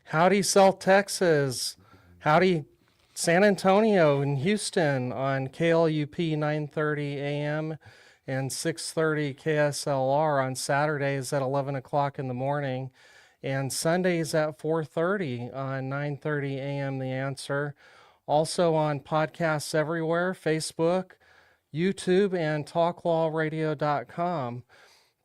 Howdy, South Texas. Howdy, San Antonio and Houston on KLUP 9:30 a.m. and 6:30 KSLR on Saturdays at 11 o'clock in the morning and Sundays at 4:30 on 9:30 a.m. The Answer. Also on podcasts everywhere, Facebook, YouTube, and talklawradio.com.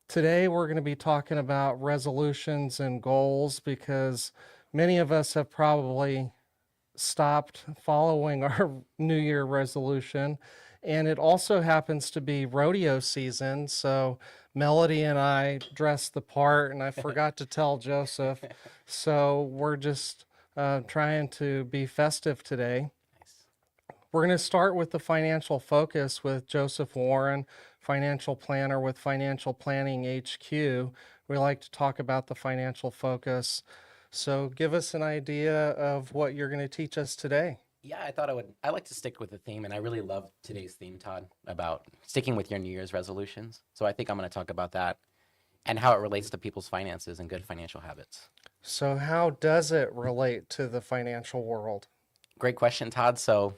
Today, we're going to be talking about resolutions and goals because many of us have probably stopped following our New Year resolution. And it also happens to be rodeo season. So Melody and I dressed the part, and I forgot to tell Joseph. So we're just trying to be festive today. Nice. We're going to start with the financial focus with Joseph Warren, financial planner with Financial Planning HQ. We like to talk about the financial focus. So give us an idea of what you're going to teach us today. Yeah, I thought I like to stick with the theme, and I really love today's theme, Todd, about sticking with your New Year's resolutions. So I think I'm going to talk about that and how it relates to people's finances and good financial habits. So, how does it relate to the financial world? Great question, Todd. So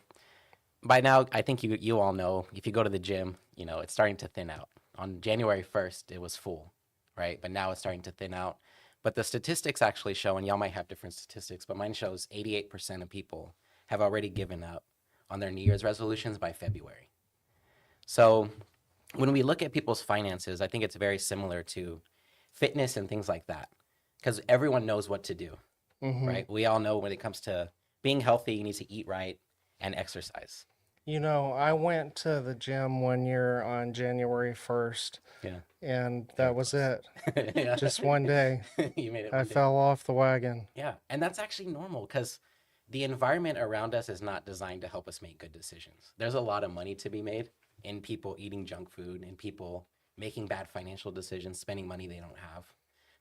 by now, I think you all know if you go to the gym, it's starting to thin out. On January 1st, it was full, right? But now it's starting to thin out. But the statistics actually show, and y'all might have different statistics, but mine shows 88% of people have already given up on their New Year's resolutions by February. So when we look at people's finances, I think it's very similar to fitness and things like that, because everyone knows what to do, right? We all know when it comes to being healthy, you need to eat right and exercise. You know, I went to the gym one year on January 1st, Yeah. and that was it. Yeah. Just one day. You made it I one day. fell off the wagon. Yeah. And that's actually normal because the environment around us is not designed to help us make good decisions. There's a lot of money to be made in people eating junk food and people making bad financial decisions, spending money they don't have.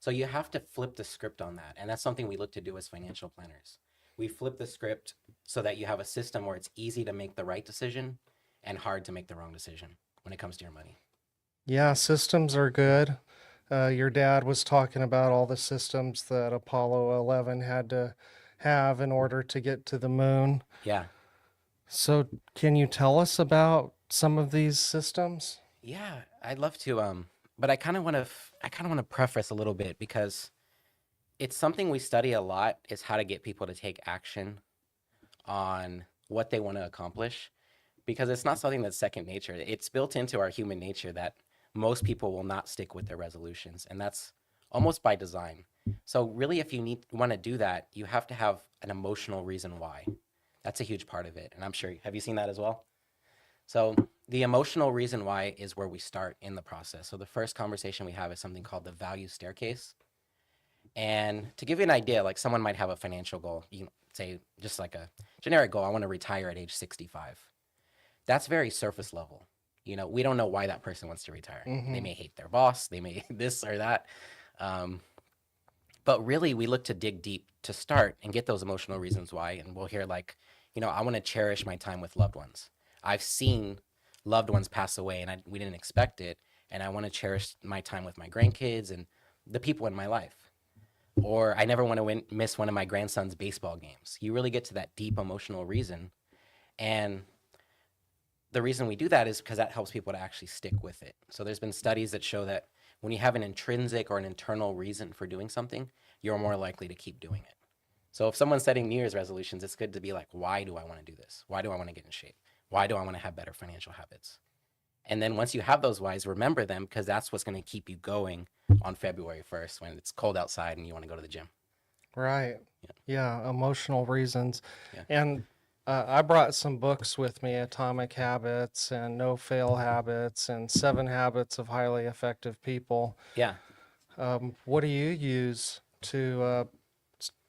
So you have to flip the script on that. And that's something we look to do as financial planners. We flip the script so that you have a system where it's easy to make the right decision and hard to make the wrong decision when it comes to your money. Yeah, systems are good. Your dad was talking about all the systems that Apollo 11 had to have in order to get to the moon. Yeah. So, can you tell us about some of these systems? Yeah, I'd love to. But I kind of want to preface a little bit because it's something we study a lot is how to get people to take action on what they want to accomplish because it's not something that's second nature. It's built into our human nature that most people will not stick with their resolutions, and that's almost by design. So really, if you want to do that, you have to have an emotional reason why. That's a huge part of it, and I'm sure, have you seen that as well? So the emotional reason why is where we start in the process. So the first conversation we have is something called the value staircase. And to give you an idea, like someone might have a financial goal, you can say just like a generic goal, I want to retire at age 65. That's very surface level. We don't know why that person wants to retire. They may hate their boss, they may this or that. But really, we look to dig deep to start and get those emotional reasons why. And we'll hear like, I want to cherish my time with loved ones. I've seen loved ones pass away and we didn't expect it. And I want to cherish my time with my grandkids and the people in my life. Or I never want to miss one of my grandson's baseball games. You really get to that deep emotional reason. And the reason we do that is because that helps people to actually stick with it. So there's been studies that show that when you have an intrinsic or an internal reason for doing something, you're more likely to keep doing it. So if someone's setting New Year's resolutions, it's good to be like, why do I want to do this? Why do I want to get in shape? Why do I want to have better financial habits? And then once you have those whys, remember them because that's what's going to keep you going on February 1st when it's cold outside and you want to go to the gym. Right. Yeah, emotional reasons. Yeah. And I brought some books with me, Atomic Habits and No Fail Habits and 7 Habits of Highly Effective People. Yeah. What do you use to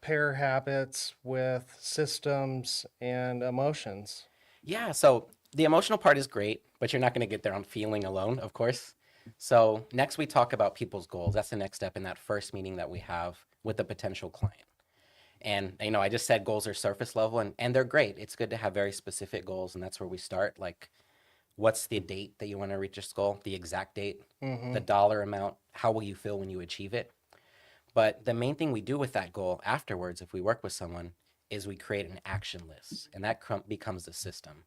pair habits with systems and emotions? Yeah, so the emotional part is great, but you're not going to get there on feeling alone, of course. So next we talk about people's goals. That's the next step in that first meeting that we have with a potential client. And, I just said goals are surface level and they're great. It's good to have very specific goals. And that's where we start. Like, what's the date that you want to reach this goal? The exact date, the dollar amount, how will you feel when you achieve it? But the main thing we do with that goal afterwards, if we work with someone, is we create an action list, and that becomes the system.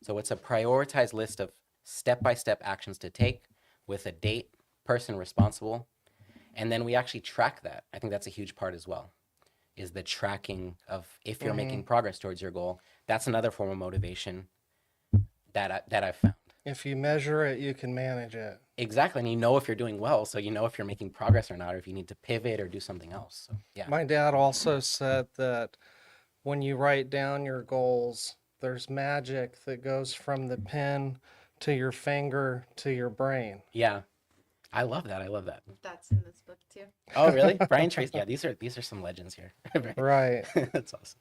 So it's a prioritized list of step-by-step actions to take with a date, person responsible, and then we actually track that. I think that's a huge part as well, is the tracking of if you're making progress towards your goal. That's another form of motivation that I've found. If you measure it, you can manage it. Exactly, and you know if you're doing well, so you know if you're making progress or not, or if you need to pivot or do something else. So, yeah. My dad also said that when you write down your goals, there's magic that goes from the pen to your finger to your brain. Yeah. I love that. I love that. That's in this book too. Oh, really? Brian Tracy. Yeah, these are some legends here. Right. That's awesome.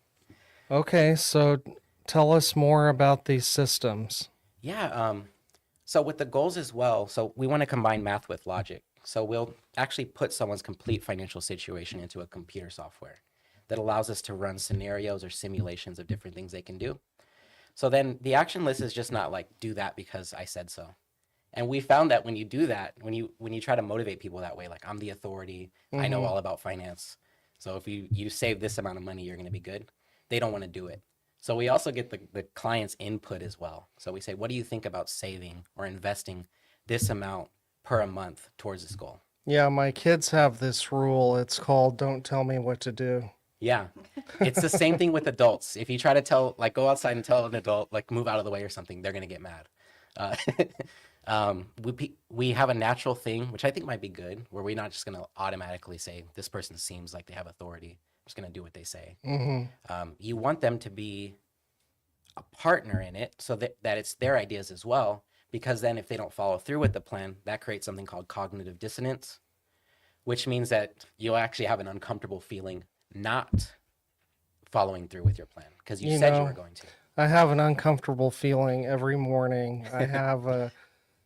Okay, so tell us more about these systems. Yeah. So with the goals as well, so we want to combine math with logic. So we'll actually put someone's complete financial situation into a computer software that allows us to run scenarios or simulations of different things they can do. So then the action list is just not like do that because I said so. And we found that when you do that, when you try to motivate people that way, like I'm the authority, I know all about finance. So if you save this amount of money, you're going to be good. They don't want to do it. So we also get the client's input as well. So we say, what do you think about saving or investing this amount per month towards this goal? Yeah, my kids have this rule. It's called "Don't tell me what to do." Yeah, it's the same thing with adults. If you try to tell, like, go outside and tell an adult, like, move out of the way or something, they're gonna get mad. We have a natural thing, which I think might be good, where we're not just gonna automatically say this person seems like they have authority. I'm just gonna do what they say. You want them to be a partner in it, so that it's their ideas as well. Because then, if they don't follow through with the plan, that creates something called cognitive dissonance, which means that you'll actually have an uncomfortable feeling not following through with your plan because you said you were going to. I have an uncomfortable feeling every morning. I have a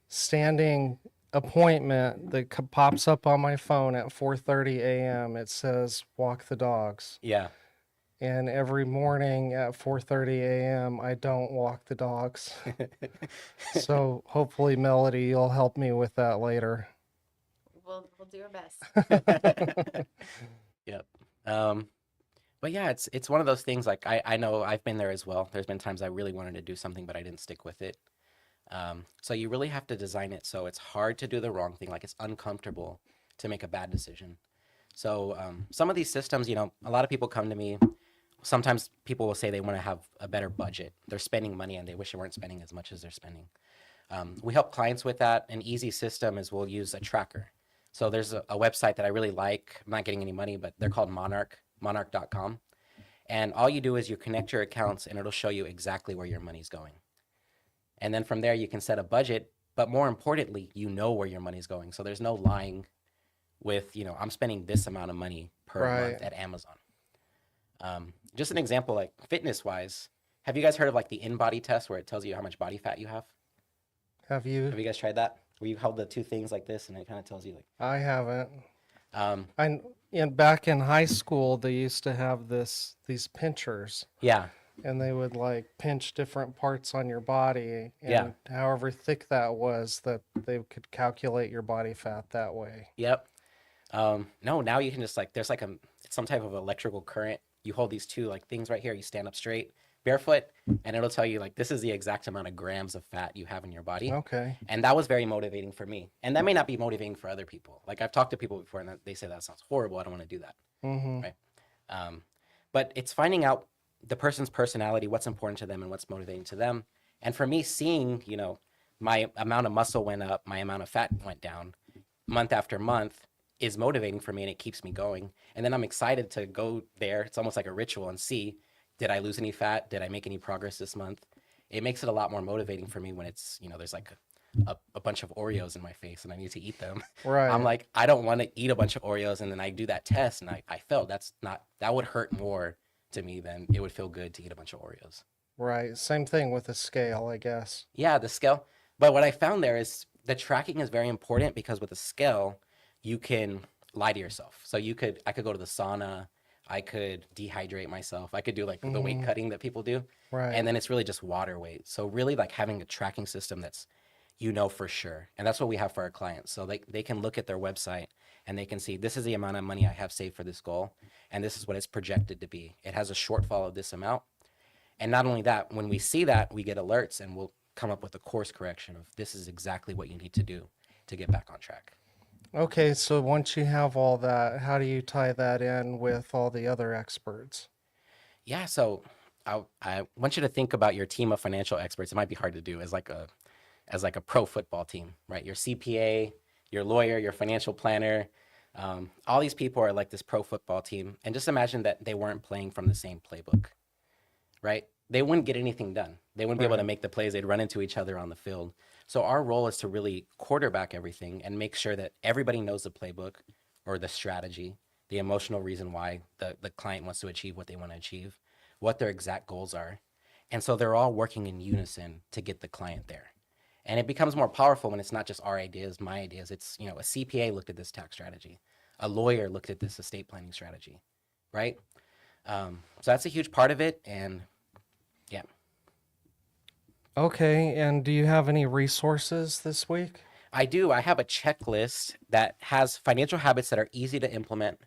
standing appointment that pops up on my phone at 4:30 a.m. It says walk the dogs. Yeah. And every morning at 4:30 a.m. I don't walk the dogs. So hopefully, Melody, you'll help me with that later. We'll do our best. Yep. But yeah, it's one of those things, like I know I've been there as well. There's been times I really wanted to do something, but I didn't stick with it. So you really have to design it so it's hard to do the wrong thing, like it's uncomfortable to make a bad decision. So some of these systems, a lot of people come to me. Sometimes people will say they want to have a better budget. They're spending money and they wish they weren't spending as much as they're spending. We help clients with that. An easy system is we'll use a tracker. So there's a website that I really like. I'm not getting any money, but they're called monarch.com. And all you do is you connect your accounts and it'll show you exactly where your money's going. And then from there, you can set a budget. But more importantly, you know where your money's going. So there's no lying with, I'm spending this amount of money per month at Amazon. Just an example, like fitness-wise, have you guys heard of like the in-body test where it tells you how much body fat you have? Have you? Have you guys tried that? Where you held the two things like this and it kind of tells you like. I haven't. Back in high school, they used to have these pinchers. Yeah. And they would like pinch different parts on your body, and however thick that was, that they could calculate your body fat that way. Yep. No, now you can just like there's like some type of electrical current. You hold these two like things right here. You stand up straight, barefoot, and it'll tell you like this is the exact amount of grams of fat you have in your body. Okay. And that was very motivating for me. And that may not be motivating for other people. Like I've talked to people before, and they say that sounds horrible. I don't want to do that. Right. But it's finding out the person's personality, what's important to them, and what's motivating to them. And for me, seeing my amount of muscle went up, my amount of fat went down, month after month, is motivating for me, and it keeps me going. And then I'm excited to go there. It's almost like a ritual and see, did I lose any fat? Did I make any progress this month? It makes it a lot more motivating for me when it's, there's like a bunch of Oreos in my face and I need to eat them. Right. I'm like, I don't want to eat a bunch of Oreos and then I do that test and I failed. That would hurt more to me than it would feel good to eat a bunch of Oreos. Right. Same thing with the scale, I guess. Yeah, the scale. But what I found there is the tracking is very important because with a scale, you can lie to yourself. So I could go to the sauna, I could dehydrate myself, I could do like the weight cutting that people do. Right. And then it's really just water weight. So really like having a tracking system that's you know for sure. And that's what we have for our clients. So they can look at their website and they can see this is the amount of money I have saved for this goal. And this is what it's projected to be. It has a shortfall of this amount. And not only that, when we see that, we get alerts and we'll come up with a course correction of this is exactly what you need to do to get back on track. Okay, so once you have all that, how do you tie that in with all the other experts? Yeah, so I want you to think about your team of financial experts. It might be hard to do as like a pro football team, right? Your CPA, your lawyer, your financial planner, all these people are like this pro football team. And just imagine that they weren't playing from the same playbook, right? They wouldn't get anything done. They wouldn't be able to Right. make the plays. They'd run into each other on the field. So our role is to really quarterback everything and make sure that everybody knows the playbook or the strategy, the emotional reason why the client wants to achieve what they want to achieve, what their exact goals are. And so they're all working in unison to get the client there. And it becomes more powerful when it's not just our ideas, my ideas. It's, a CPA looked at this tax strategy, a lawyer looked at this estate planning strategy, right? So that's a huge part of it. And yeah. Okay, and do you have any resources this week? I do. I have a checklist that has financial habits that are easy to implement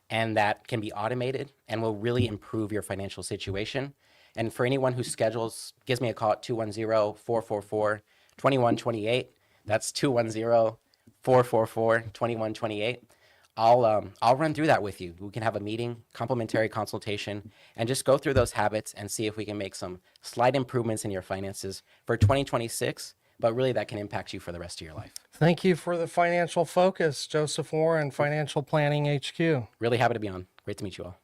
and that can be automated and will really improve your financial situation. And for anyone who schedules, gives me a call at 210-444-2128. That's 210-444-2128. I'll run through that with you. We can have a meeting, complimentary consultation, and just go through those habits and see if we can make some slight improvements in your finances for 2026, but really that can impact you for the rest of your life. Thank you for the financial focus, Joseph Warren, Financial Planning HQ. Really happy to be on. Great to meet you all.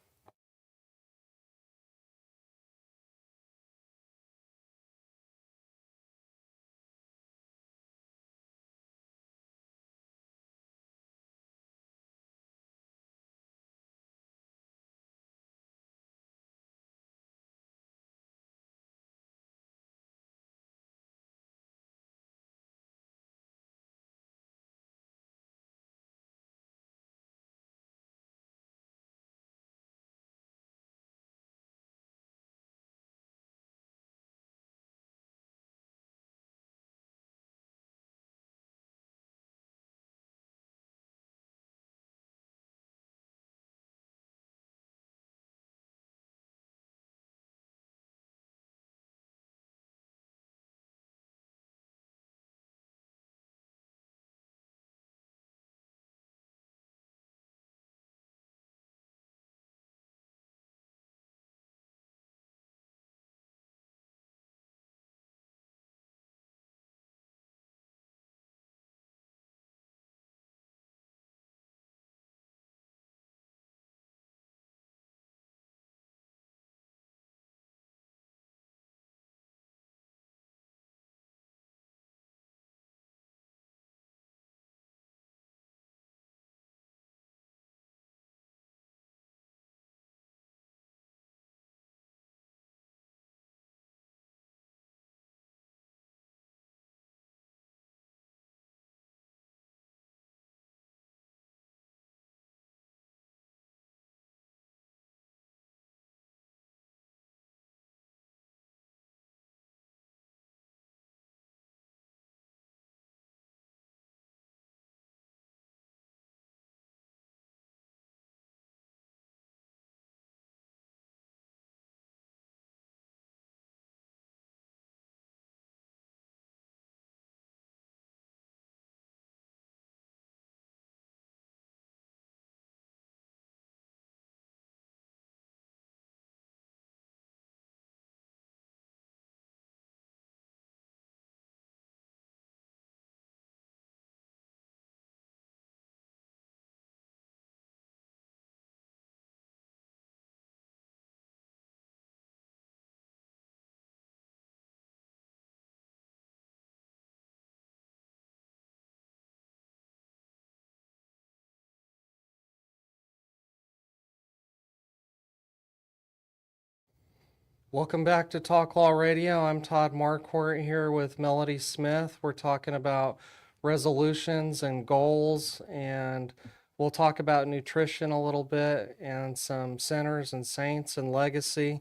Welcome back to Talk Law Radio. I'm Todd Marquardt here with Melody Smith. We're talking about resolutions and goals, and we'll talk about nutrition a little bit and some sinners and saints and legacy.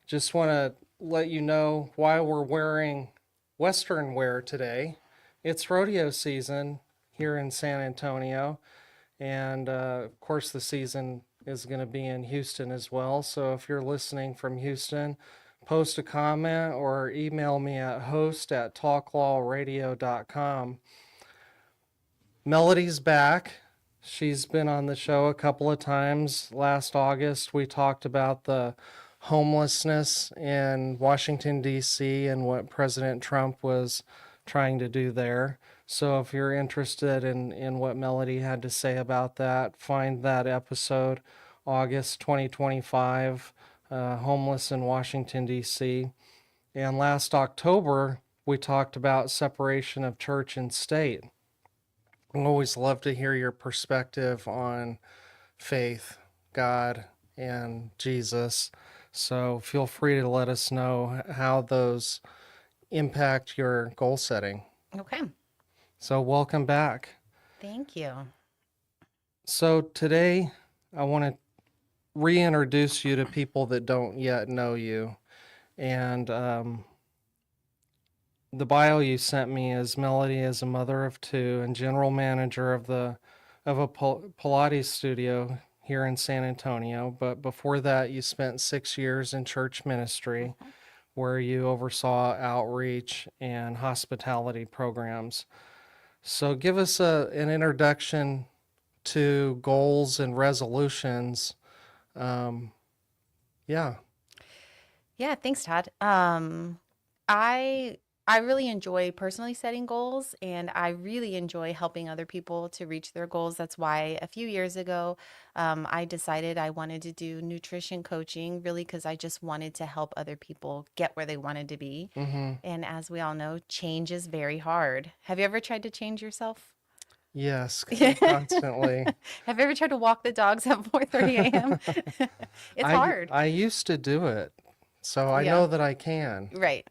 Just want to let you know why we're wearing Western wear today. It's rodeo season here in San Antonio, and of course, the season is going to be in Houston as well. So if you're listening from Houston, post a comment or email me at host@talklawradio.com. Melody's back. She's been on the show a couple of times. Last August, we talked about the homelessness in Washington, D.C., and what President Trump was trying to do there. So if you're interested in what Melody had to say about that, find that episode, August 2025, Homeless in Washington, D.C. And last October, we talked about separation of church and state. I always love to hear your perspective on faith, God, and Jesus. So feel free to let us know how those impact your goal setting. Okay. So welcome back. Thank you. So today I want to reintroduce you to people that don't yet know you. And the bio you sent me is Melody is a mother of two and general manager of a Pilates studio here in San Antonio. But before that, you spent 6 years in church ministry where you oversaw outreach and hospitality programs. So give us an introduction to goals and resolutions. Yeah. Yeah, thanks, Todd. I really enjoy personally setting goals, and I really enjoy helping other people to reach their goals. That's why a few years ago, I decided I wanted to do nutrition coaching, really because I just wanted to help other people get where they wanted to be. Mm-hmm. And as we all know, change is very hard. Have you ever tried to change yourself? Yes, constantly. Have you ever tried to walk the dogs at 4:30 a.m.? It's hard. I used to do it, so I Yeah. know that I can. Right.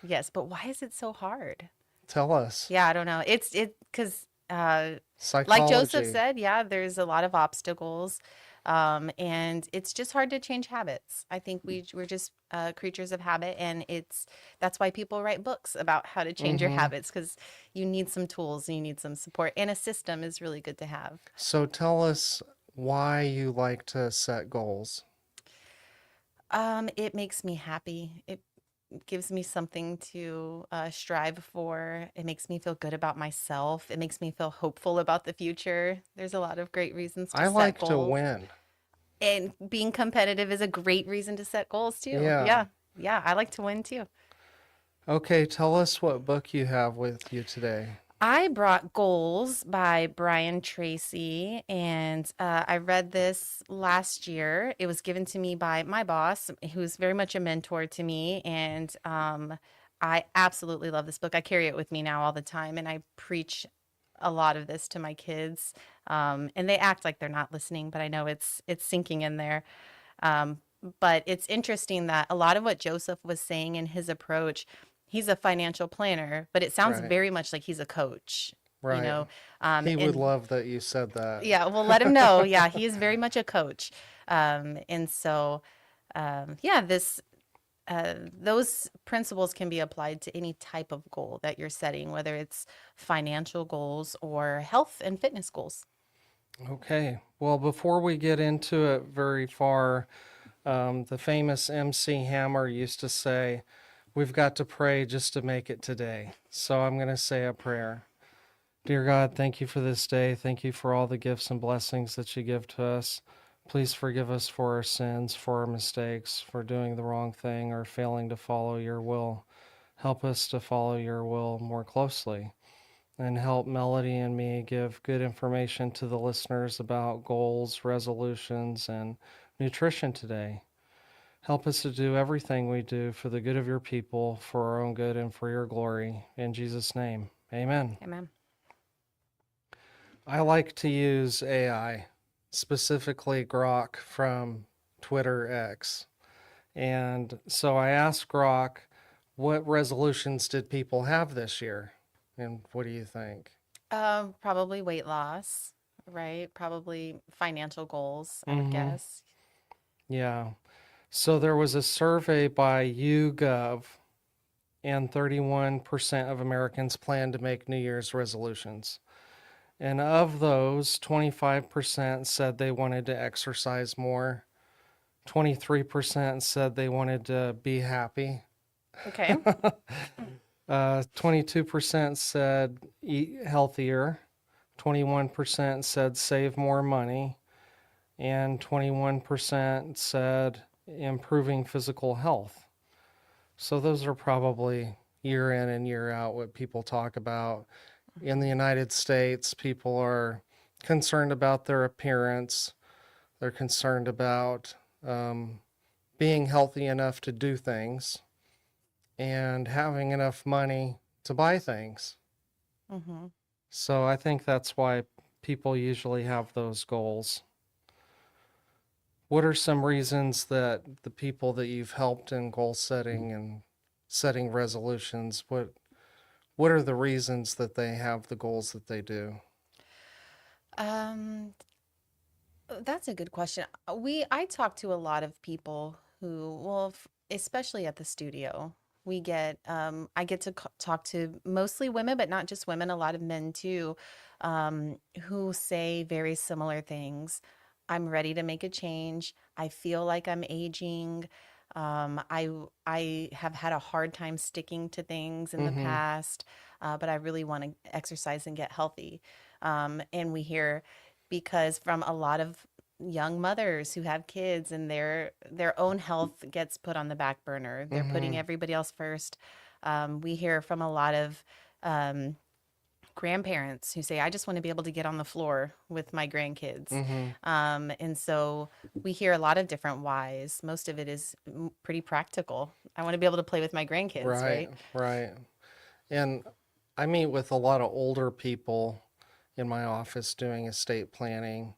Yes, but why is it so hard? Tell us. Yeah, I don't know. It's because Psychology. like Joseph said, yeah, there's a lot of obstacles. And it's just hard to change habits. I think we're just creatures of habit, and that's why people write books about how to change your Mhm. habits, because you need some tools, and you need some support, and a system is really good to have. So tell us why you like to set goals. It makes me happy. It gives me something to strive for. It makes me feel good about myself. It makes me feel hopeful about the future. There's a lot of great reasons to I set like to goals. win. And being competitive is a great reason to set goals too. Yeah. Yeah. Yeah. I like to win too. Okay, tell us what book you have with you today. I brought Goals by Brian Tracy, and I read this last year. It was given to me by my boss, who's very much a mentor to me, and I absolutely love this book. I carry it with me now all the time, and I preach a lot of this to my kids, and they act like they're not listening, but I know it's sinking in there. Um, but it's interesting that a lot of what Joseph was saying in his approach, he's a financial planner, but it sounds Right. very much like he's a coach. You Right. know, He would and love that you said that. yeah, well, let him know. Yeah, he is very much a coach. And so, yeah, those principles can be applied to any type of goal that you're setting, whether it's financial goals or health and fitness goals. Okay. Well, before we get into it very far, the famous MC Hammer used to say, "We've got to pray just to make it today." So I'm going to say a prayer. Dear God, thank you for this day. Thank you for all the gifts and blessings that you give to us. Please forgive us for our sins, for our mistakes, for doing the wrong thing or failing to follow your will. Help us to follow your will more closely. And help Melody and me give good information to the listeners about goals, resolutions, and nutrition today. Help us to do everything we do for the good of your people, for our own good, and for your glory. In Jesus' name, amen. Amen. I like to use AI, specifically Grok from Twitter X. And so I asked Grok, what resolutions did people have this year? And what do you think? Probably weight loss, right? Probably financial goals, I would Mhm. guess. Yeah. So there was a survey by YouGov, and 31% of Americans plan to make New Year's resolutions. And of those, 25% said they wanted to exercise more. 23% said they wanted to be happy. Okay. 22% said eat healthier. 21% said save more money. And 21% said improving physical health. So those are probably year in and year out what people talk about. In the United States, people are concerned about their appearance. They're concerned about being healthy enough to do things and having enough money to buy things. Mm-hmm. So I think that's why people usually have those goals. What are some reasons that the people that you've helped in goal setting and setting resolutions, what are the reasons that they have the goals that they do? Um, that's a good question. I talk to a lot of people who, well, especially at the studio, I get to talk to mostly women, but not just women, a lot of men too, who say very similar things. I'm ready to make a change. I feel like I'm aging. I have had a hard time sticking to things in the Mm-hmm. past, but I really want to exercise and get healthy. And we hear because from a lot of young mothers who have kids and their own health gets put on the back burner. They're putting Mm-hmm. everybody else first. We hear from a lot of um, grandparents who say, I just want to be able to get on the floor with my grandkids. Mm-hmm. And so we hear a lot of different whys. Most of it is pretty practical. I want to be able to play with my grandkids, Right, right? right. And I meet with a lot of older people in my office doing estate planning,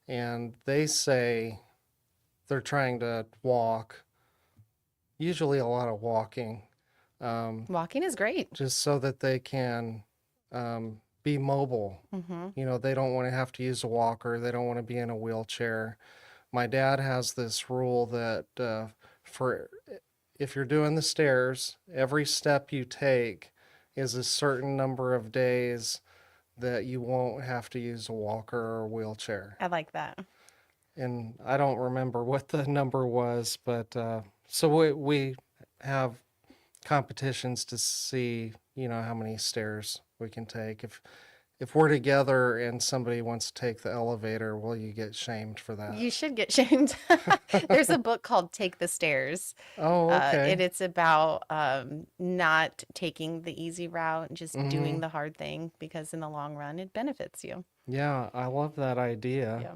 and they say they're trying to walk, usually a lot of walking, um, Walking is great. just so that they can be mobile. Mm-hmm. You know, they don't want to have to use a walker, they don't want to be in a wheelchair. My dad has this rule that for if you're doing the stairs, every step you take is a certain number of days that you won't have to use a walker or a wheelchair. I like that. And I don't remember what the number was, but so we have competitions to see, you know, how many stairs we can take. If we're together and somebody wants to take the elevator, will you get shamed for that? You should get shamed. There's a book called Take the Stairs. Oh, And okay. it's about not taking the easy route and just Mm-hmm. doing the hard thing because in the long run, it benefits you. Yeah, I love that idea. Yeah.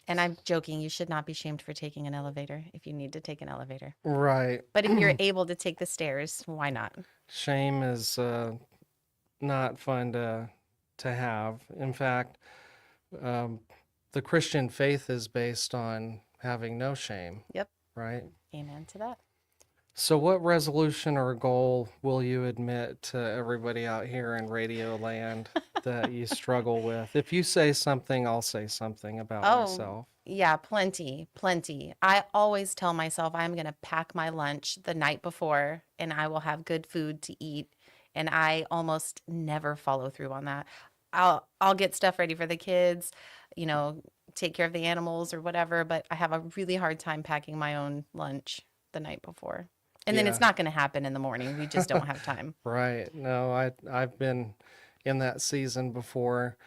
And I'm joking, you should not be shamed for taking an elevator if you need to take an elevator. Right. But if you're able to take the stairs, why not? Shame is not fun to have. In fact, um, the Christian faith is based on having no shame, Yep. right? Amen to that. So, what resolution or goal will you admit to everybody out here in Radio Land that you struggle with? If you say something, I'll say something about Oh, myself. yeah, plenty, plenty. I always tell myself I'm going to pack my lunch the night before and I will have good food to eat. And I almost never follow through on that. I'll get stuff ready for the kids, you know, take care of the animals or whatever, but I have a really hard time packing my own lunch the night before. And then it's Yeah, not going to happen in the morning. We just don't have time. right. No, I've been in that season before.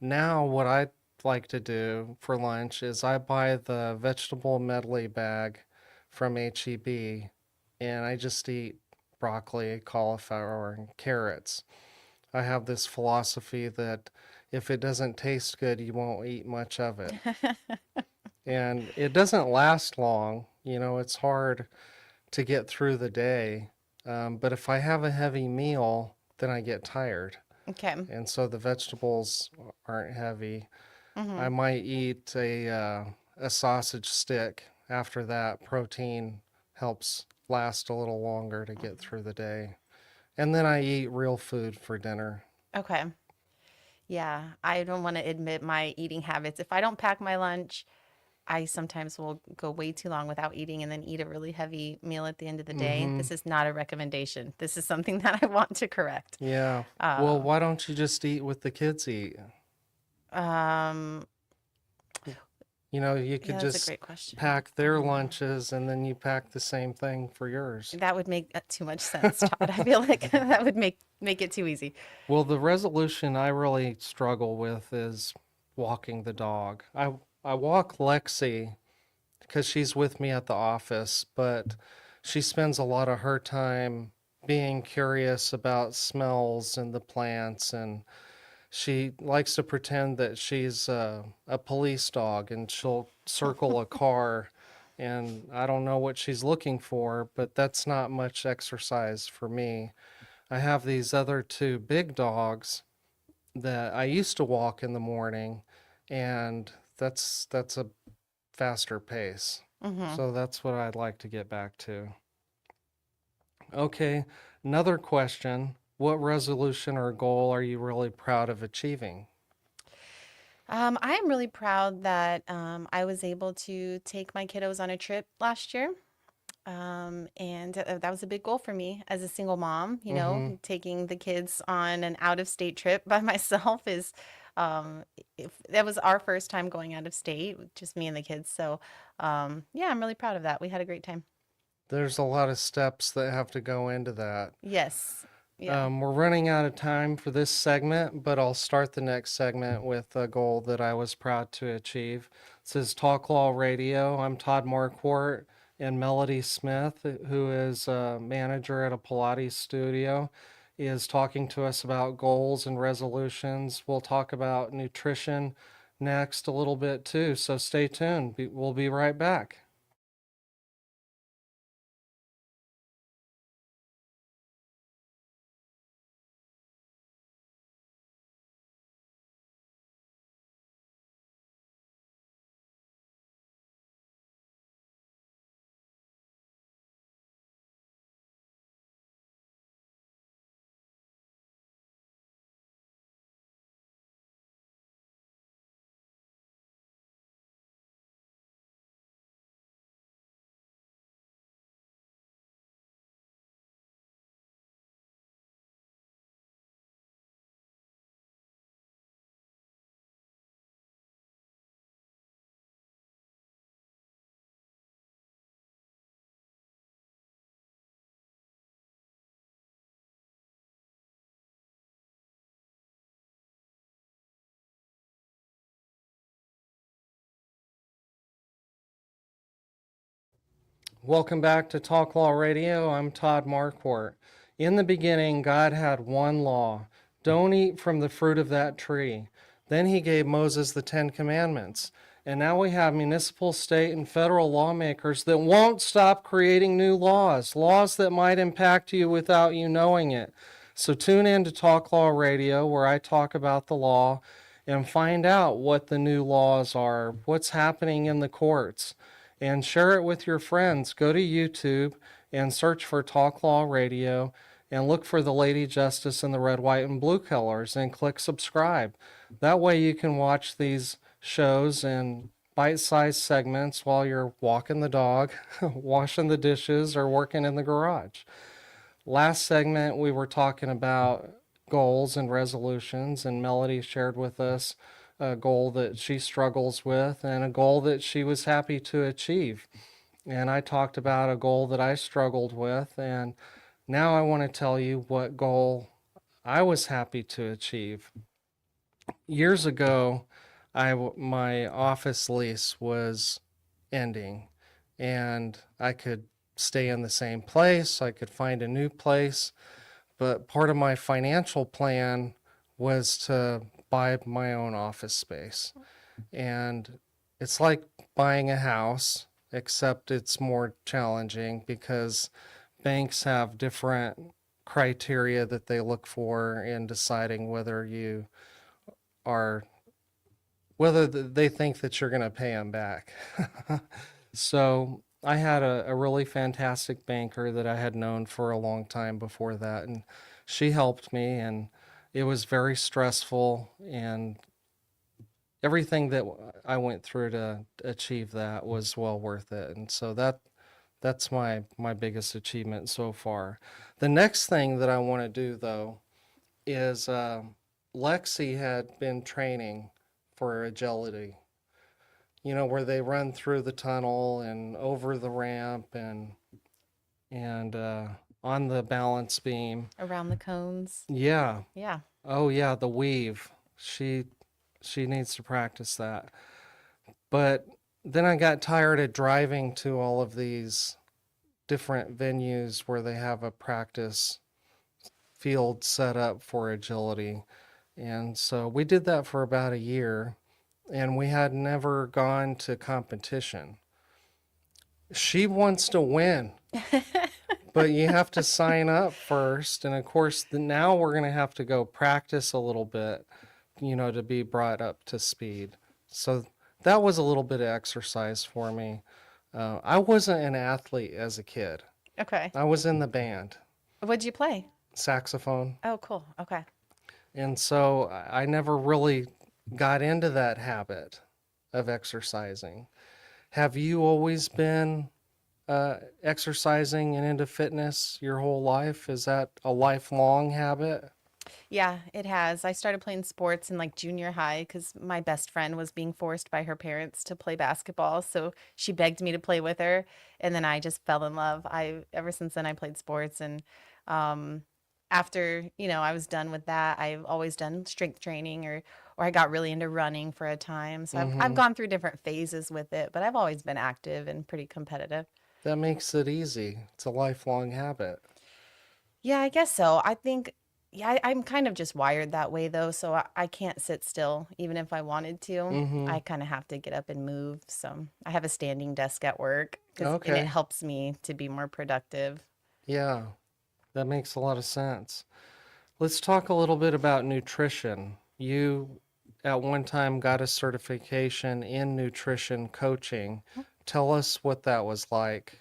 Now, what I like to do for lunch is I buy the vegetable medley bag from HEB and I just eat broccoli, cauliflower, and carrots. I have this philosophy that if it doesn't taste good, you won't eat much of it. And it doesn't last long. You know, it's hard to get through the day. But if I have a heavy meal, then I get tired. Okay. And so the vegetables aren't heavy. Hmm. I might eat a sausage stick after that. Protein helps last a little longer to get through the day. And then I eat real food for dinner. Okay. Yeah, I don't want to admit my eating habits. If I don't pack my lunch, I sometimes will go way too long without eating and then eat a really heavy meal at the end of the day. Mm-hmm. This is not a recommendation. This is something that I want to correct. Yeah. Well, Uh, why don't you just eat what the kids eat? um, You know, you could yeah, that's a just great question. pack their lunches and then you pack the same thing for yours. That would make too much sense, Todd. I feel like that would make it too easy. Well, the resolution I really struggle with is walking the dog. I walk Lexi because she's with me at the office, but she spends a lot of her time being curious about smells and the plants, and she likes to pretend that she's a police dog and she'll circle a car. And I don't know what she's looking for, but that's not much exercise for me. I have these other two big dogs that I used to walk in the morning, and that's a faster pace. Hmm. So that's what I'd like to get back to. Okay, another question. What resolution or goal are you really proud of achieving? I'm really proud that I was able to take my kiddos on a trip last year. And that was a big goal for me as a single mom. Mm-hmm. Taking the kids on an out of state trip by myself is, if that was our first time going out of state, just me and the kids. So, yeah, I'm really proud of that. We had a great time. There's a lot of steps that have to go into that. Yes. Yeah. We're running out of time for this segment, but I'll start the next segment with a goal that I was proud to achieve. This is Talk Law Radio. I'm Todd Marquardt, and Melody Smith, who is a manager at a Pilates studio, is talking to us about goals and resolutions. We'll talk about nutrition next a little bit too, so stay tuned. We'll be right back. Welcome back to Talk Law Radio. I'm Todd Marquardt. In the beginning, God had one law: don't eat from the fruit of that tree. Then he gave Moses the Ten Commandments. And now we have municipal, state, and federal lawmakers that won't stop creating new laws, laws that might impact you without you knowing it. So tune in to Talk Law Radio, where I talk about the law and find out what the new laws are, what's happening in the courts, and share it with your friends. Go to YouTube and search for Talk Law Radio and look for the Lady Justice in the red, white, and blue colors and click subscribe. That way you can watch these shows in bite-sized segments while you're walking the dog, washing the dishes, or working in the garage. Last segment, we were talking about goals and resolutions, and Melody shared with us a goal that she struggles with and a goal that she was happy to achieve. And I talked about a goal that I struggled with, and now I want to tell you what goal I was happy to achieve. Years ago, my office lease was ending, and I could stay in the same place, I could find a new place, but part of my financial plan was to buy my own office space. And it's like buying a house, except it's more challenging because banks have different criteria that they look for in deciding whether you are, they think that you're going to pay them back. So I had a really fantastic banker that I had known for a long time before that, and she helped me, and it was very stressful, and everything that I went through to achieve that was well worth it. And so that's my biggest achievement so far. The next thing that I want to do though is Lexi had been training for agility. You know, where they run through the tunnel and over the ramp and on the balance beam. Around the cones. Yeah. Yeah. Oh yeah, the weave. She needs to practice that. But then I got tired of driving to all of these different venues where they have a practice field set up for agility. And so we did that for about a year, and we had never gone to competition. She wants to win, but you have to sign up first. And of course, now we're going to have to go practice a little bit, you know, to be brought up to speed. So that was a little bit of exercise for me. I wasn't an athlete as a kid. Okay. I was in the band, What'd you play? saxophone. Oh, cool. Okay. And so I never really got into that habit of exercising. Have you always been exercising and into fitness your whole life? Is that a lifelong habit? Yeah, it has. I started playing sports in like junior high because my best friend was being forced by her parents to play basketball. So she begged me to play with her. And then I just fell in love. Ever since then, I played sports. And um, after, I was done with that, I've always done strength training or I got really into running for a time. So I've Mm-hmm. gone through different phases with it, but I've always been active and pretty competitive. That makes it easy. It's a lifelong habit. Yeah, I guess so. I think, yeah, I'm kind of just wired that way though, so I can't sit still even if I wanted to. Mm-hmm. I kind of have to get up and move. So I have a standing desk at work and it Okay. helps me to be more productive. Yeah, that makes a lot of sense. Let's talk a little bit about nutrition. You, at one time, got a certification in nutrition coaching. Tell us what that was like.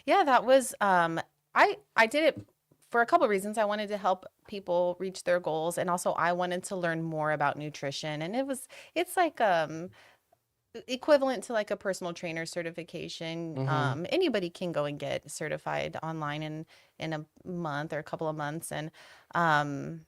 Yeah, that was I did it for a couple reasons. I wanted to help people reach their goals and also I wanted to learn more about nutrition. And it's like equivalent to like a personal trainer certification. Mm-hmm. Anybody can go and get certified online in a month or a couple of months, and um,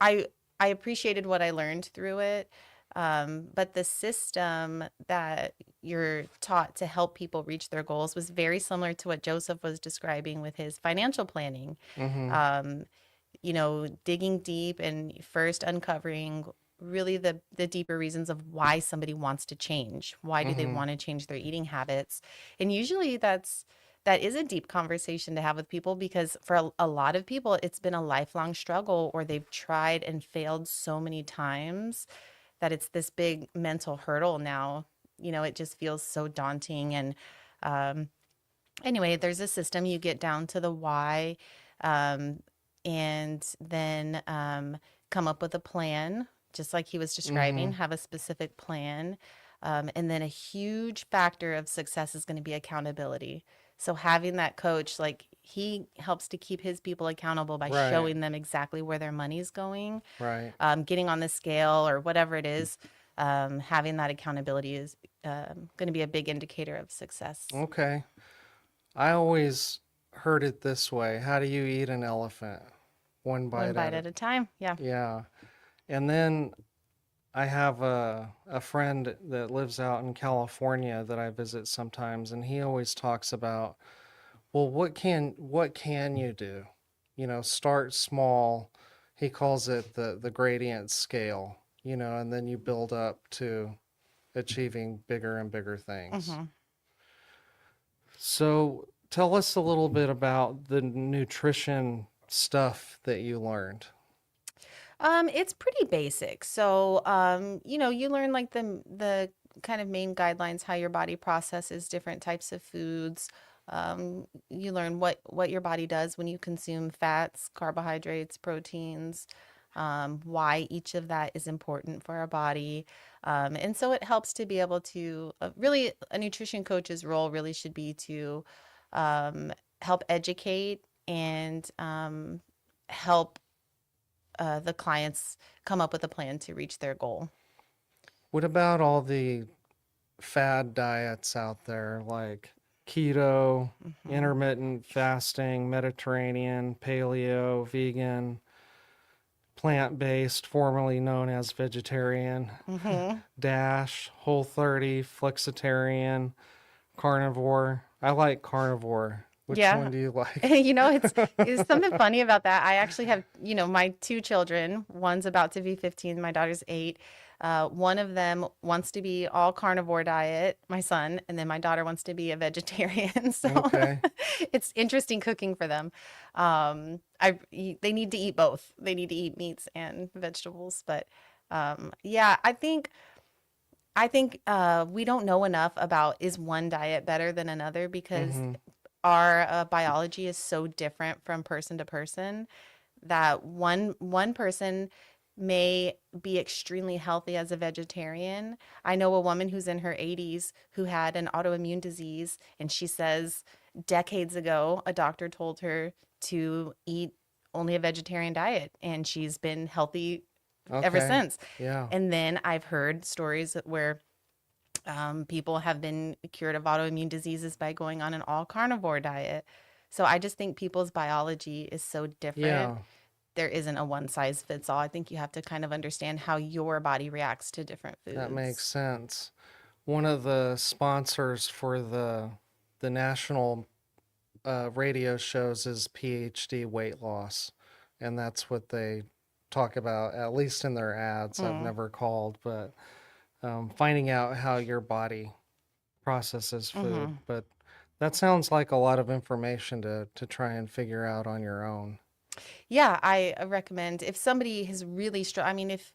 I appreciated what I learned through it. But the system that you're taught to help people reach their goals was very similar to what Joseph was describing with his financial planning. Mm-hmm. Um, digging deep and first uncovering really the deeper reasons of why somebody wants to change. Why do they Mm-hmm. want to change their eating habits? And usually that is a deep conversation to have with people because for a lot of people it's been a lifelong struggle or they've tried and failed so many times that it's this big mental hurdle now. It just feels so daunting and um anyway, there's a system. You get down to the why, um, and then come up with a plan, just like he was Mm-hmm. describing, have a specific plan. And then a huge factor of success is going to be accountability. So having that coach, like he helps to keep his people accountable by Right. showing them exactly where their money's going, Right. getting on the scale or whatever it is. Having that accountability is going to be a big indicator of success. Okay. I always heard it this way. How do you eat an elephant? One One bite bite at a. at a time. Yeah. Yeah. And then I have a friend that lives out in California that I visit sometimes, and he always talks about, well, what can you do? You know, start small. He calls it the gradient scale, you know, and then you build up to achieving bigger and bigger things. hmm So tell us a little bit about the nutrition stuff that you learned. It's pretty basic. So, you learn like the kind of main guidelines, how your body processes different types of foods. You learn what your body does when you consume fats, carbohydrates, proteins, why each of that is important for our body. And so it helps to be able to really a nutrition coach's role really should be to um, help educate and help the clients come up with a plan to reach their goal. What about all the fad diets out there like keto, Hmm. intermittent fasting, Mediterranean, paleo, vegan, plant-based, formerly known as vegetarian, Hmm. dash, whole 30, flexitarian, carnivore? I like carnivore. Which Yeah. one do you like? It's something funny about that. I actually have, my two children. One's about to be 15, my daughter's 8. One of them wants to be all carnivore diet, my son, and then my daughter wants to be a vegetarian. So Okay. it's interesting cooking for them. They need to eat both. They need to eat meats and vegetables, but yeah, I think we don't know enough about is one diet better than another because Mm-hmm. our biology is so different from person to person that one person may be extremely healthy as a vegetarian. I know a woman who's in her 80s who had an autoimmune disease, and she says decades ago a doctor told her to eat only a vegetarian diet, and she's been healthy ever Okay. since. Yeah. And then I've heard stories where people have been cured of autoimmune diseases by going on an all carnivore diet. So I just think people's biology is so different. Yeah. There isn't a one size fits all. I think you have to kind of understand how your body reacts to different That makes foods. sense. One of the sponsors for the national radio shows is PhD weight loss, and that's what they talk about, at least in their ads. I've Mm. never called, but finding out how your body processes food. Hmm. But that sounds like a lot of information to try and figure out on your own. Yeah, I recommend if somebody has really I mean, if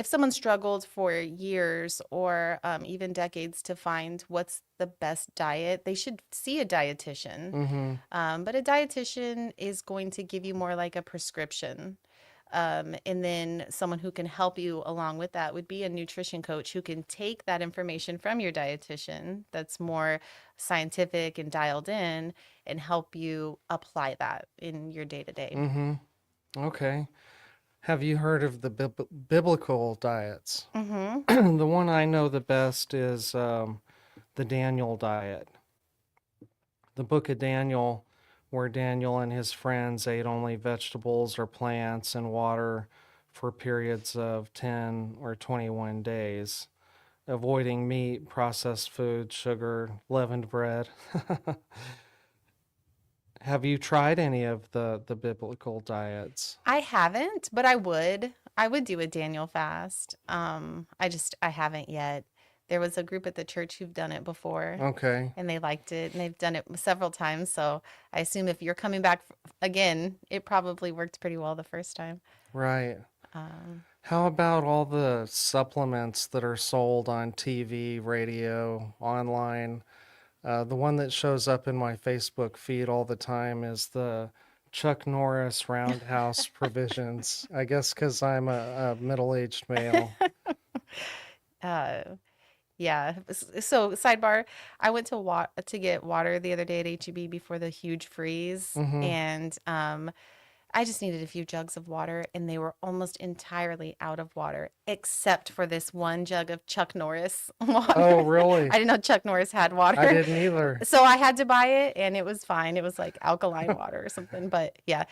someone struggled for years or even decades to find what's the best diet, they should see a dietitian. Mm-hmm. But a dietitian is going to give you more like a prescription. And then someone who can help you along with that would be a nutrition coach who can take that information from your dietitian that's more scientific and dialed in and help you apply that in your day to day. Mm-hmm. Okay. Have you heard of the biblical diets? Mm-hmm. The one I know the best is the Daniel diet. The book of Daniel, where Daniel and his friends ate only vegetables or plants and water for periods of 10 or 21 days, avoiding meat, processed food, sugar, leavened bread. Have you tried any of the biblical diets? I haven't, but I would. I would do a Daniel fast. I haven't yet. There was a group at the church who've done it before Okay, and they liked it and they've done it several times. So I assume if you're coming back again, it probably worked pretty well the first time. right. Um, How about all the supplements that are sold on TV, radio, online? The one that shows up in my Facebook feed all the time is the Chuck Norris Roundhouse Provisions. I guess because I'm a middle-aged male. uh, yeah. So sidebar, I went to get water the other day at HEB before the huge freeze, Mm-hmm. and I just needed a few jugs of water, and they were almost entirely out of water, except for this one jug of Chuck Norris water. Oh, really? I didn't know Chuck Norris had I water. didn't either. So I had to buy it, and it was fine. It was like alkaline water or something. But yeah.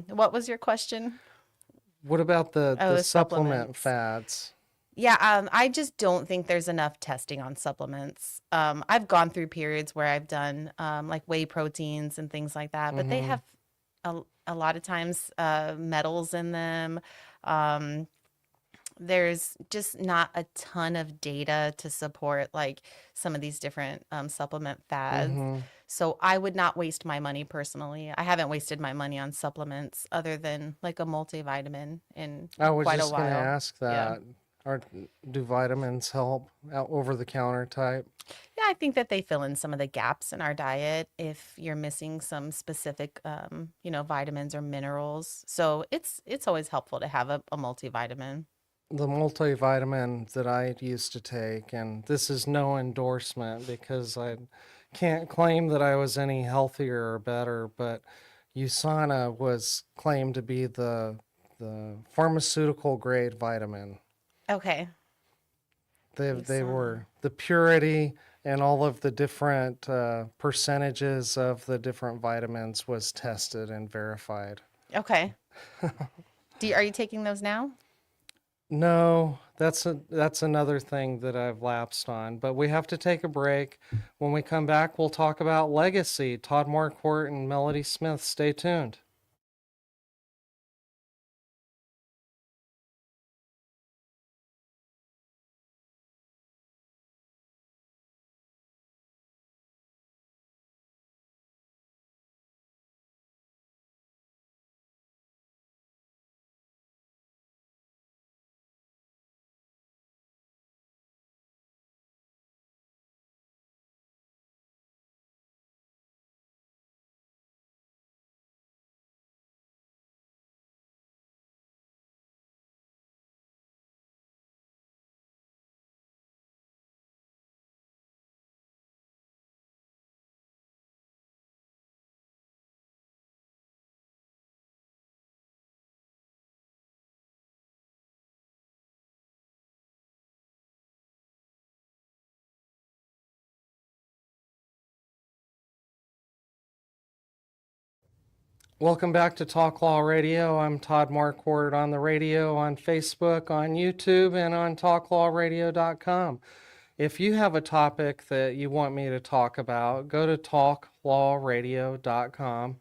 What was your question? What about the Oh, supplement supplements. fads? Yeah, I just don't think there's enough testing on supplements. I've gone through periods where I've done like whey proteins and things like that, but they Mm-hmm. have a lot of times metals in them. Um, there's just not a ton of data to support like some of these different supplement fads. Mm-hmm. So I would not waste my money personally. I haven't wasted my money on supplements other than like a multivitamin in I was quite a just gonna while. ask Yeah. that. Are, do vitamins help out over the counter type? Yeah, I think that they fill in some of the gaps in our diet if you're missing some specific, vitamins or minerals. So it's always helpful to have a multivitamin. The multivitamin that I used to take, and this is no endorsement because I can't claim that I was any healthier or better, but USANA was claimed to be the pharmaceutical grade vitamin. Okay. They were the purity and all of the different percentages of the different vitamins was tested and verified. Okay. Are you taking those now? No, that's another thing that I've lapsed on. But we have to take a break. When we come back, we'll talk about legacy. Todd Marquardt and Melody Smith. Stay tuned. Welcome back to Talk Law Radio. I'm Todd Marquardt on the radio, on Facebook, on YouTube, and on talklawradio.com. If you have a topic that you want me to talk about, go to talklawradio.com,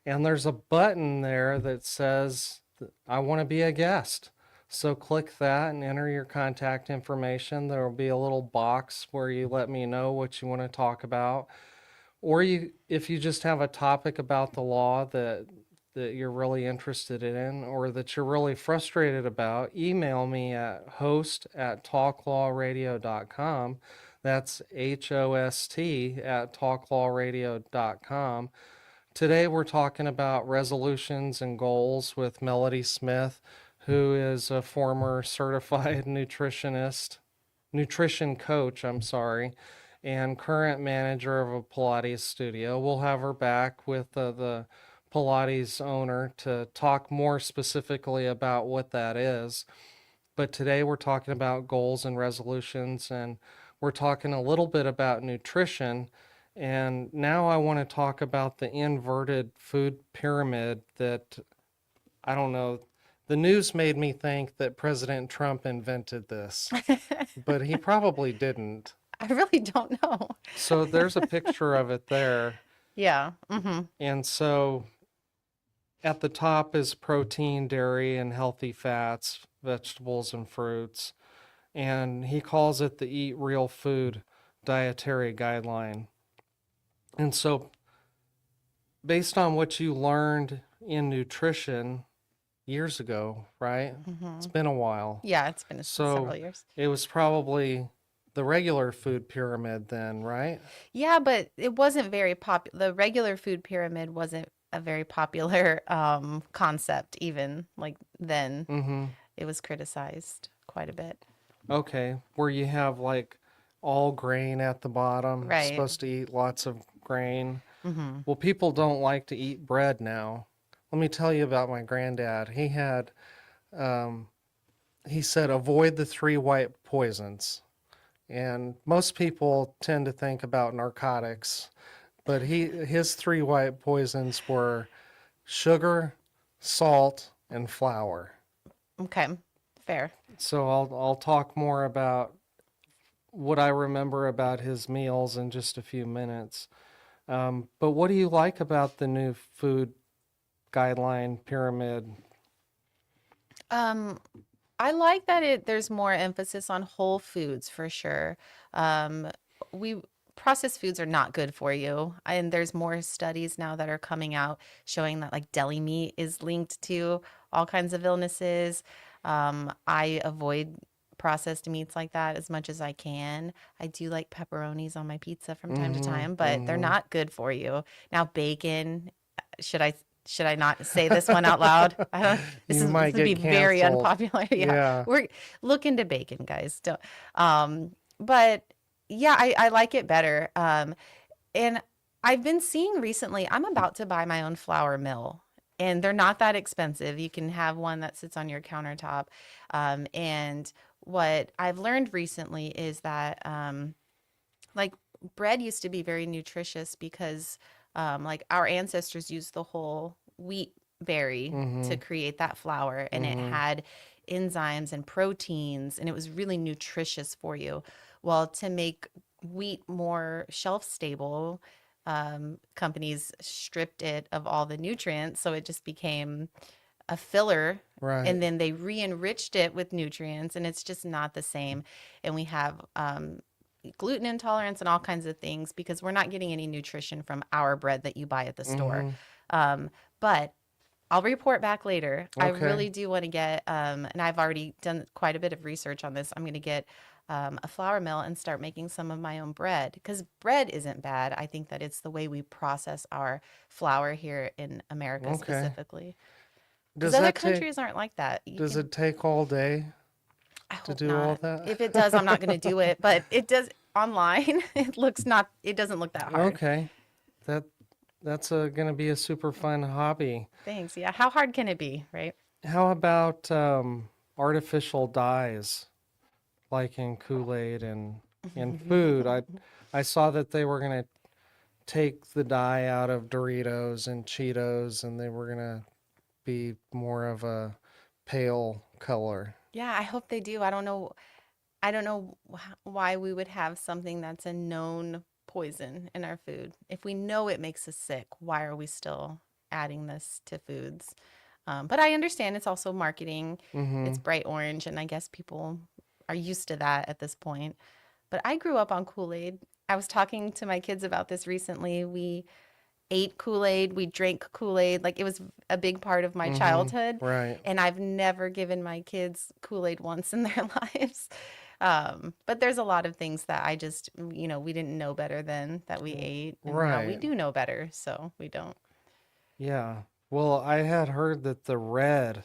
and there's a button there that says, I want to be a guest. So click that and enter your contact information. There will be a little box where you let me know what you want to talk about. Or if you just have a topic about the law that you're really interested in or that you're really frustrated about, email me at host@talklawradio.com. That's HOST@talklawradio.com. Today we're talking about resolutions and goals with Melody Smith, who is a former certified nutrition coach, and current manager of a Pilates studio. We'll have her back with the Pilates owner to talk more specifically about what that is. But today we're talking about goals and resolutions, and we're talking a little bit about nutrition. And now I want to talk about the inverted food pyramid that, I don't know, the news made me think that President Trump invented this, but he probably didn't. I really don't know. So there's a picture of it there. Yeah. Mm-hmm. And so at the top is protein, dairy, and healthy fats, vegetables, and fruits. And he calls it the Eat Real Food dietary guideline. And so based on what you learned in nutrition years ago, right? Mm-hmm. It's been a while. Yeah, it's been several years. It was probably the regular food pyramid then, right? Yeah, but it wasn't very popular. The regular food pyramid wasn't a very popular concept even like then. Mm-hmm. It was criticized quite a bit. Okay, where you have like all grain at the bottom, Right. supposed to eat lots of grain. Mm-hmm. Well, people don't like to eat bread now. Let me tell you about my granddad. He said, avoid the 3 white poisons. And most people tend to think about narcotics, but his 3 white poisons were sugar, salt, and flour. Okay, fair. So I'll talk more about what I remember about his meals in just a few minutes. But what do you like about the new food guideline pyramid? I like that there's more emphasis on whole foods for sure. Processed foods are not good for you, and there's more studies now that are coming out showing that like deli meat is linked to all kinds of illnesses. I avoid processed meats like that as much as I can. I do like pepperonis on my pizza from time to time, but they're not good for you. Now, bacon, should I not say this one out loud? I don't. This would be very unpopular. Yeah. We're look into bacon, guys. Don't. But yeah, I like it better. And I've been seeing recently. I'm about to buy my own flour mill, and they're not that expensive. You can have one that sits on your countertop. And what I've learned recently is that like bread used to be very nutritious because like our ancestors used the whole wheat berry Mm-hmm. to create that flour, and it Mm-hmm. had enzymes and proteins, and it was really nutritious for you. Well, to make wheat more shelf stable, companies stripped it of all the nutrients, so it just became a filler, Right. and then they re-enriched it with nutrients, and it's just not the same. And we have gluten intolerance and all kinds of things because we're not getting any nutrition from our bread that you buy at the store. Mm-hmm. But I'll report back later. I Okay. really do want to get, and I've already done quite a bit of research on this. I'm going to get a flour mill and start making some of my own bread, because bread isn't bad. I think that it's the way we process our flour here in America Okay. specifically, because Does other that take countries aren't like that. You does can, it take all day I to hope do all not. that? If it does, I'm not going to do it, but it does online. It doesn't look that hard. Okay. That that's gonna be a super fun hobby. Thanks. Yeah. How hard can it be, right? How about artificial dyes like in Kool-Aid and in food? I saw that they were gonna take the dye out of Doritos and Cheetos and they were gonna be more of a pale color. Yeah, I hope they do. I don't know why we would have something that's a known poison in our food. If we know it makes us sick, why are we still adding this to foods? But I understand it's also marketing. Mm-hmm. It's bright orange, and I guess people are used to that at this point. But I grew up on Kool-Aid. I was talking to my kids about this recently. We ate Kool-Aid, we drank Kool-Aid. Like, it was a big part of my Mm-hmm. childhood. Right. And I've never given my kids Kool-Aid once in their lives. But there's a lot of things that I just, we didn't know better then that we ate. And now we Right. do know better. So we don't. Yeah. Well, I had heard that the red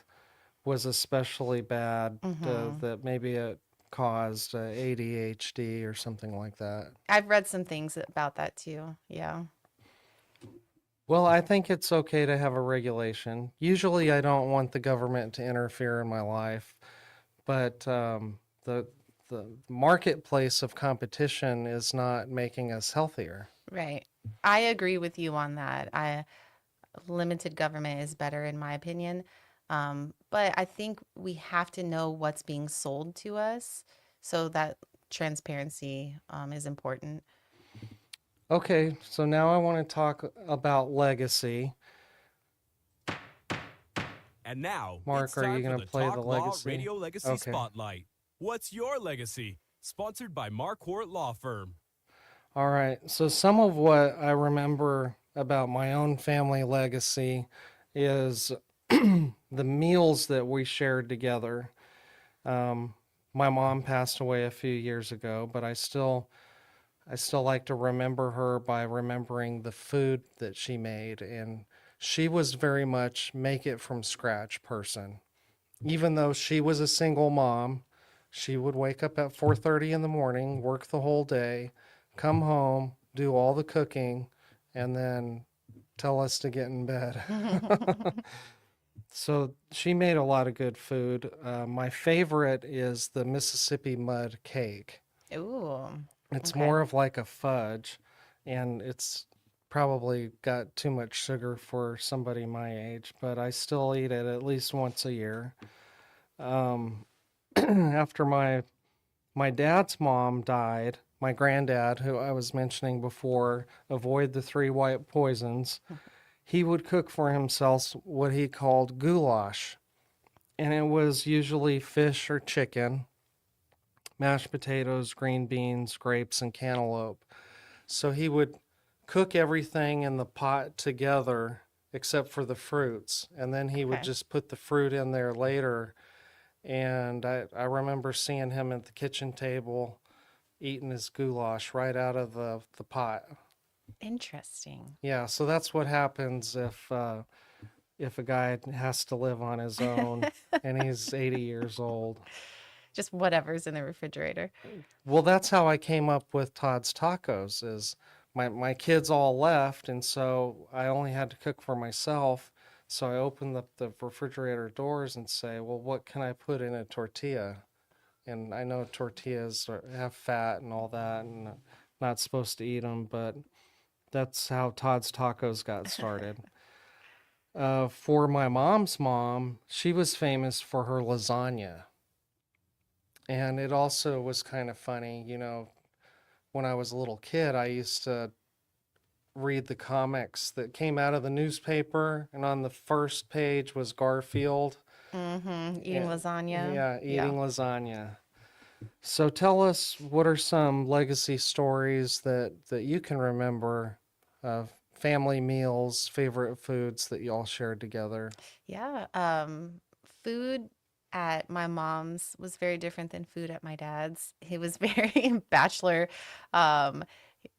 was especially bad, Hmm. that maybe it caused ADHD or something like that. I've read some things about that too. Yeah. Well, I think it's okay to have a regulation. Usually, I don't want the government to interfere in my life, but the marketplace of competition is not making us healthier. Right. I agree with you on that. Limited government is better in my opinion. But I think we have to know what's being sold to us, so that transparency is important. Okay, so now I want to talk about legacy. And now, it's Mark, are you time for going the to play the Talk Law legacy? Radio Legacy Okay. Spotlight. What's your legacy? Sponsored by Marquardt Law Firm. All right. So some of what I remember about my own family legacy is the meals that we shared together. My mom passed away a few years ago, but I still like to remember her by remembering the food that she made, and she was very much make it from scratch person. Even though she was a single mom, she would wake up at 4:30 in the morning, work the whole day, come home, do all the cooking, and then tell us to get in bed. So she made a lot of good food. My favorite is the Mississippi mud cake. Ooh, It's okay. more of like a fudge, and it's probably got too much sugar for somebody my age, but I still eat it at least once a year. Um, after my dad's mom died, my granddad, who I was mentioning before, avoid the three white poisons, he would cook for himself what he called goulash, and it was usually fish or chicken, mashed potatoes, green beans, grapes, and cantaloupe. So he would cook everything in the pot together except for the fruits, and then he would Okay. just put the fruit in there later. And I remember seeing him at the kitchen table eating his goulash right out of the pot. Interesting. Yeah, so that's what happens if a guy has to live on his own and he's 80 years old. Just whatever's in the refrigerator. Well, that's how I came up with Todd's Tacos is my kids all left, and so I only had to cook for myself. So I opened up the refrigerator doors and say, "Well, what can I put in a tortilla?" And I know tortillas have fat and all that, and not supposed to eat them, but that's how Todd's Tacos got started. For my mom's mom, she was famous for her lasagna. And it also was kind of funny, when I was a little kid, I used to read the comics that came out of the newspaper, and on the first page was Garfield. Eating lasagna. Yeah, eating lasagna. So tell us, what are some legacy stories that you can remember of family meals, favorite foods that y'all shared together? Yeah. Food at my mom's was very different than food at my dad's. He was very bachelor.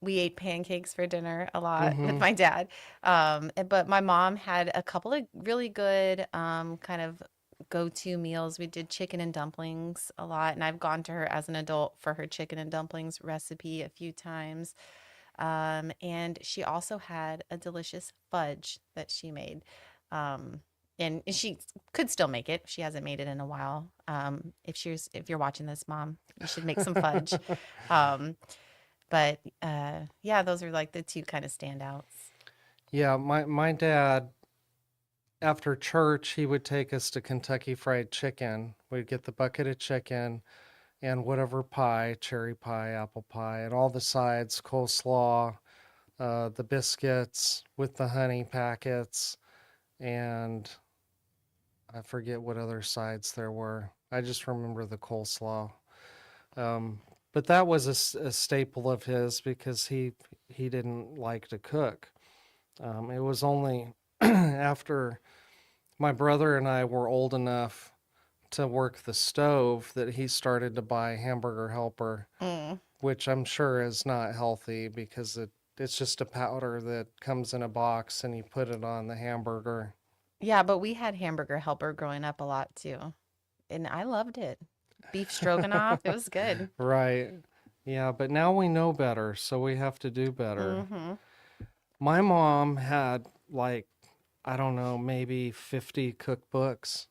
We ate pancakes for dinner a lot with my dad. But my mom had a couple of really good kind of go-to meals. We did chicken and dumplings a lot, and I've gone to her as an adult for her chicken and dumplings recipe a few times. And she also had a delicious fudge that she made. And she could still make it. She hasn't made it in a while. If you're watching this, Mom, you should make some fudge. But yeah, those are like the two kind of standouts. Yeah, my dad, after church, he would take us to Kentucky Fried Chicken. We'd get the bucket of chicken and whatever pie, cherry pie, apple pie, and all the sides, coleslaw, the biscuits with the honey packets, and I forget what other sides there were. I just remember the coleslaw. But that was a staple of his because he didn't like to cook. It was only after my brother and I were old enough to work the stove that he started to buy Hamburger Helper, which I'm sure is not healthy because it's just a powder that comes in a box and you put it on the hamburger. Yeah, but we had Hamburger Helper growing up a lot too. And I loved it. Beef stroganoff, it was good. Right. Yeah, but now we know better, so we have to do better. My mom had I don't know, maybe 50 cookbooks.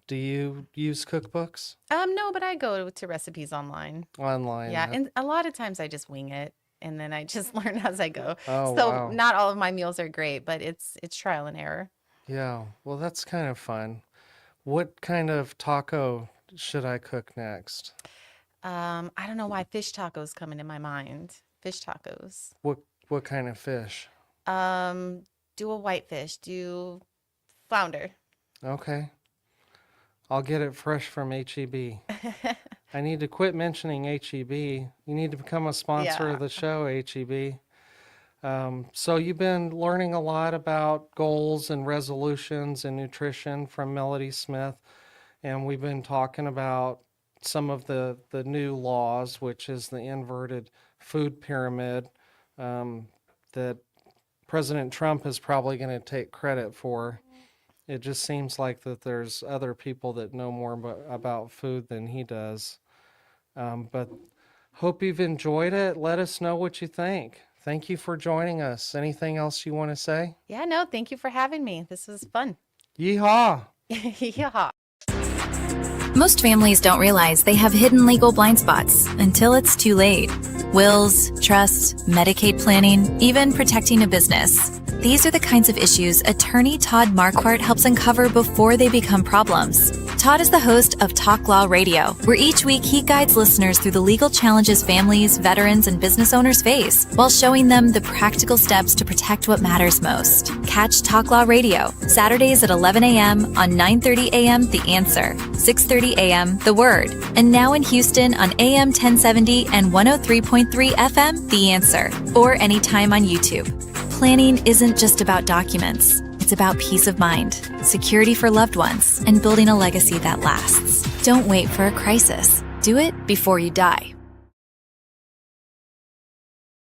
Do you use cookbooks? No, but I go to recipes online. Online? Yeah, and a lot of times I just wing it and then I just learn as I go. Oh, So wow. not all of my meals are great, but it's trial and error. Yeah, well, that's kind of fun. What kind of taco should I cook next? I don't know why fish tacos come into my mind. Fish tacos. What kind of fish? Do a whitefish. Do flounder. Okay. I'll get it fresh from H-E-B. I need to quit mentioning H-E-B. You need to become a sponsor of the show, H-E-B. So you've been learning a lot about goals and resolutions and nutrition from Melody Smith, and we've been talking about some of the new laws, which is the inverted food pyramid that President Trump is probably going to take credit for. It just seems like that there's other people that know more about food than he does. But hope you've enjoyed it. Let us know what you think. Thank you for joining us. Anything else you want to say? Yeah, no, thank you for having me. This was fun. Yeehaw! Yeah. Most families don't realize they have hidden legal blind spots until it's too late. Wills, trusts, Medicaid planning, even protecting a business. These are the kinds of issues attorney Todd Marquardt helps uncover before they become problems. Todd is the host of Talk Law Radio, where each week he guides listeners through the legal challenges families, veterans, and business owners face, while showing them the practical steps to protect what matters most. Catch Talk Law Radio, Saturdays at 11 a.m. on 9:30 a.m. The Answer, 6:30 a.m. The Word, and now in Houston on AM 1070 and 103.3 FM The Answer, or anytime on YouTube. Planning isn't just about documents. It's about peace of mind, security for loved ones, and building a legacy that lasts. Don't wait for a crisis. Do it before you die.